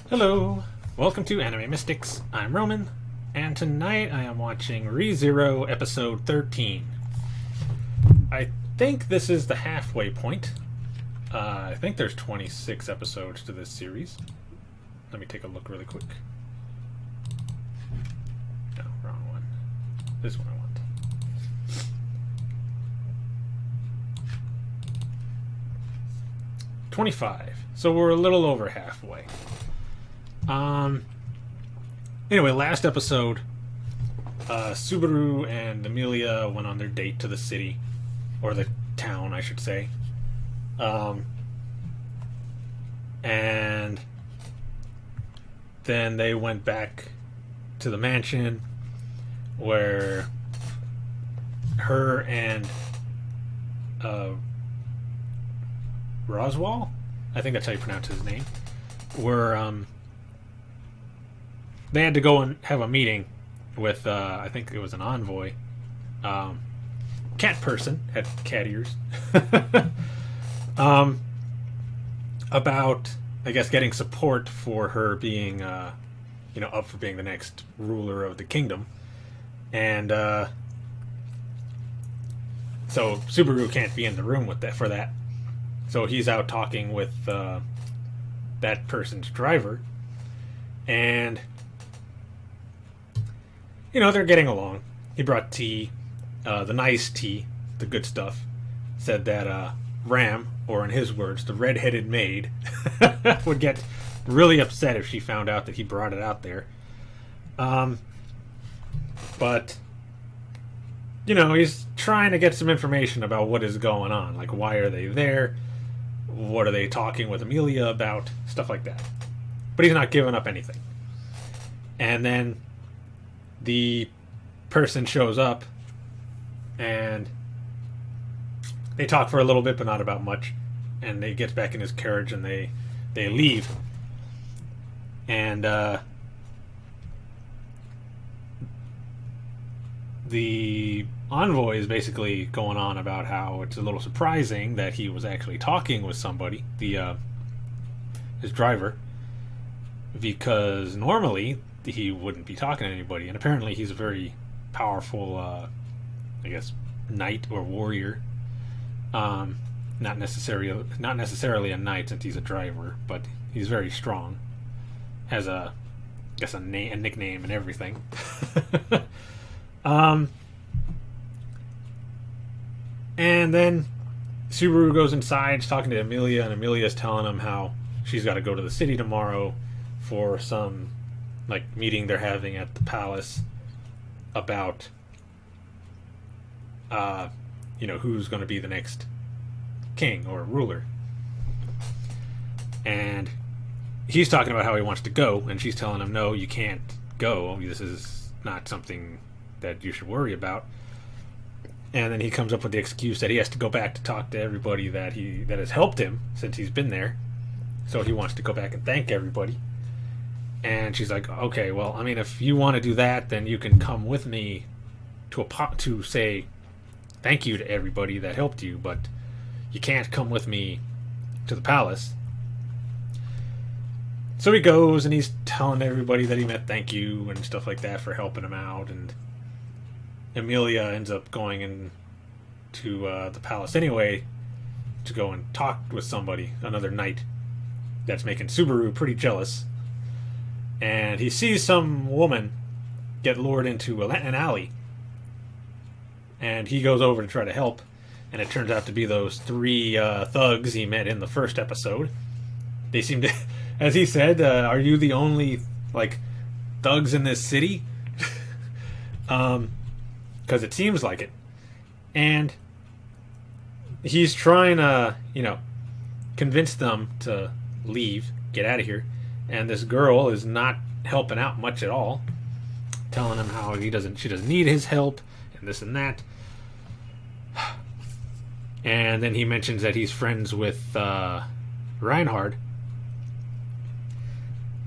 Hello, welcome to Anime Mystics. I'm Roman, and tonight I am watching ReZero episode 13. I think this is the halfway point. I think there's 26 episodes to this series. Let me take a look really quick. No, wrong one. This one I want. 25. So we're a little over halfway. Anyway, last episode, Subaru and Amelia went on their date to the city, or the town, I should say. And then they went back to the mansion where her and Roswaal, I think that's how you pronounce his name, were they had to go and have a meeting with I think it was an envoy, cat person, had cat ears, about, I guess, getting support for her being up for being the next ruler of the kingdom. And so Subaru can't be in the room with that for that. So he's out talking with that person's driver, and they're getting along. He brought tea, the nice tea, the good stuff. Said that Ram, or in his words, the red-headed maid, would get really upset if she found out that he brought it out there. But he's trying to get some information about what is going on. Like, why are they there? What are they talking with Amelia about? Stuff like that. But he's not giving up anything. And then the person shows up, and they talk for a little bit, but not about much. And they get back in his carriage, and they leave. And the envoy is basically going on about how it's a little surprising that he was actually talking with somebody, his driver, because normally he wouldn't be talking to anybody. And apparently he's a very powerful, I guess, knight or warrior. Not necessarily a knight, since he's a driver, but he's very strong. Has a nickname and everything. And then Subaru goes inside, talking to Amelia, and Amelia's telling him how she's got to go to the city tomorrow for some meeting they're having at the palace about who's going to be the next king or ruler. And he's talking about how he wants to go, and she's telling him, no, you can't go. This is not something that you should worry about. And then he comes up with the excuse that he has to go back to talk to everybody that has helped him since he's been there. So he wants to go back and thank everybody. And she's like, okay, well, I mean, if you want to do that, then you can come with me to say thank you to everybody that helped you, but you can't come with me to the palace. So he goes, and he's telling everybody that he meant thank you and stuff like that for helping him out. And Amelia ends up going into the palace anyway to go and talk with somebody, another knight, that's making Subaru pretty jealous. And he sees some woman get lured into an alley, and he goes over to try to help, and it turns out to be those three thugs he met in the first episode. They seem to, as he said, are you the only thugs in this city? Because it seems like it. And he's trying to convince them to leave, get out of here. And this girl is not helping out much at all, telling him how she doesn't need his help and this and that. And then he mentions that he's friends with Reinhard.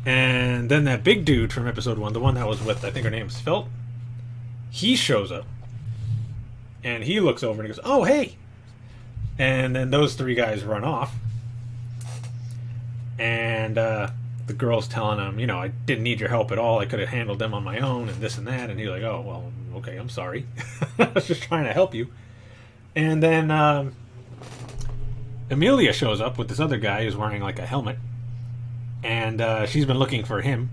And then that big dude from episode 1, the one that was with, I think her name's Felt, he shows up. And he looks over and he goes, oh, hey! And then those three guys run off. And the the girl's telling him, you know, I didn't need your help at all. I could have handled them on my own and this and that. And he's like, oh, well, okay, I'm sorry. I was just trying to help you. And then Amelia shows up with this other guy who's wearing like a helmet. And she's been looking for him,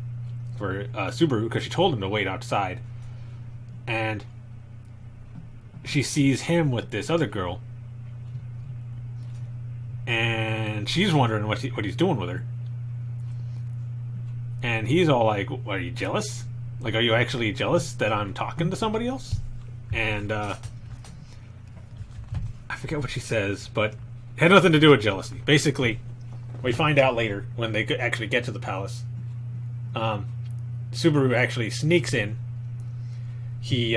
for Subaru, because she told him to wait outside. And she sees him with this other girl. And she's wondering what he's doing with her. And he's all like, what, are you jealous? Like, are you actually jealous that I'm talking to somebody else? And I forget what she says, but it had nothing to do with jealousy. Basically, we find out later when they actually get to the palace. Subaru actually sneaks in. He,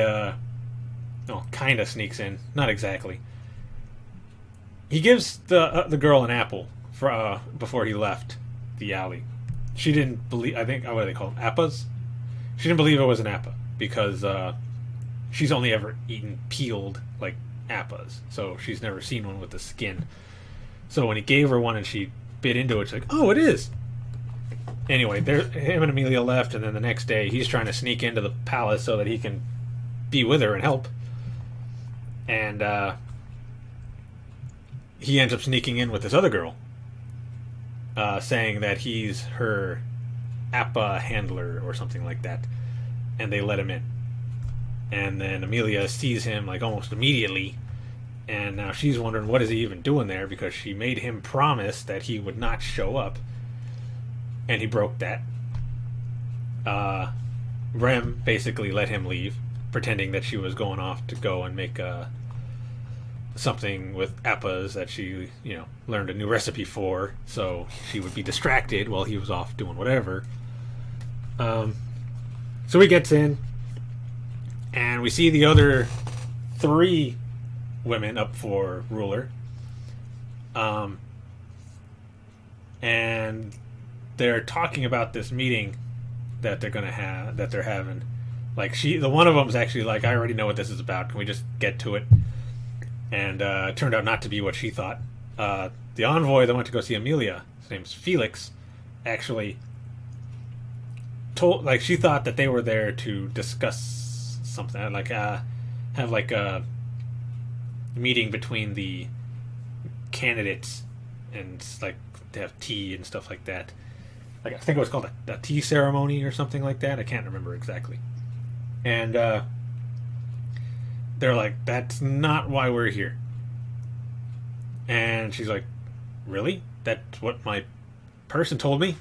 kind of sneaks in. Not exactly. He gives the girl an apple for before he left the alley. She didn't believe, I think, what do they call them? Appas? She didn't believe it was an appa because she's only ever eaten peeled, like, appas. So she's never seen one with the skin. So when he gave her one and she bit into it, she's like, oh, it is. Anyway, him and Amelia left, and then the next day he's trying to sneak into the palace so that he can be with her and help. And he ends up sneaking in with this other girl, saying that he's her appa handler or something like that, and they let him in. And then Amelia sees him like almost immediately, and now she's wondering what is he even doing there, because she made him promise that he would not show up, and he broke that. Rem basically let him leave, pretending that she was going off to go and make something with appas that she, learned a new recipe for, so she would be distracted while he was off doing whatever. So he gets in, and we see the other 3 women up for ruler. And they're talking about this meeting that they're gonna have, that they're having. Like, the one of them's actually like, I already know what this is about. Can we just get to it? And it turned out not to be what she thought. The envoy that went to go see Amelia, his name's Felix, actually told, like, she thought that they were there to discuss something, like have like a meeting between the candidates and like to have tea and stuff like that. Like, I think it was called a tea ceremony or something like that. I can't remember exactly. And they're like, that's not why we're here. And she's like, really? That's what my person told me?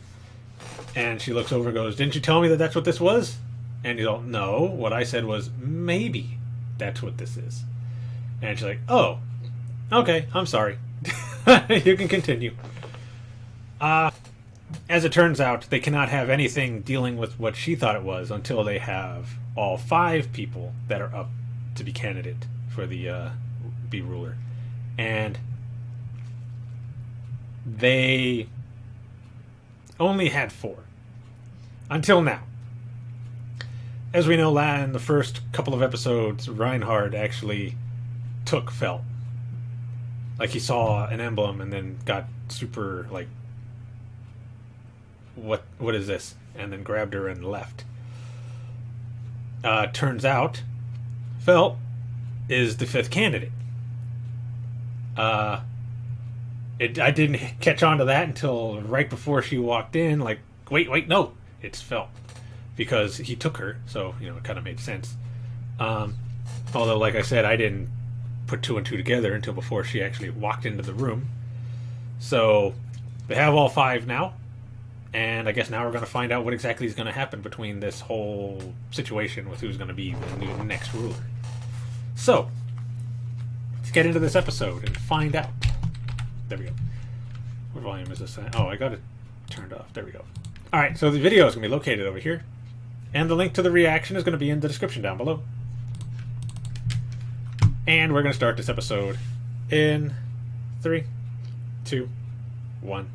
And she looks over and goes, didn't you tell me that that's what this was? And he's all, no, what I said was, maybe that's what this is. And she's like, oh, okay, I'm sorry. You can continue. As it turns out, they cannot have anything dealing with what she thought it was until they have all 5 people that are up to be candidate for the be ruler. And they only had 4 until now. As we know, in the first couple of episodes, Reinhard actually took Felt. Like, he saw an emblem and then got super, like, what is this? And then grabbed her and left. Turns out, Felt is the 5th candidate. I didn't catch on to that until right before she walked in. Like, wait, no, it's Felt. Because he took her, so, it kind of made sense. Although, like I said, I didn't put 2 and 2 together until before she actually walked into the room. So, they have all 5 now. And I guess now we're going to find out what exactly is going to happen between this whole situation with who's going to be the next ruler. So, let's get into this episode and find out. There we go. What volume is this at? Oh, I got it turned off. There we go. Alright, so the video is going to be located over here. And the link to the reaction is going to be in the description down below. And we're going to start this episode in 3, 2, 1.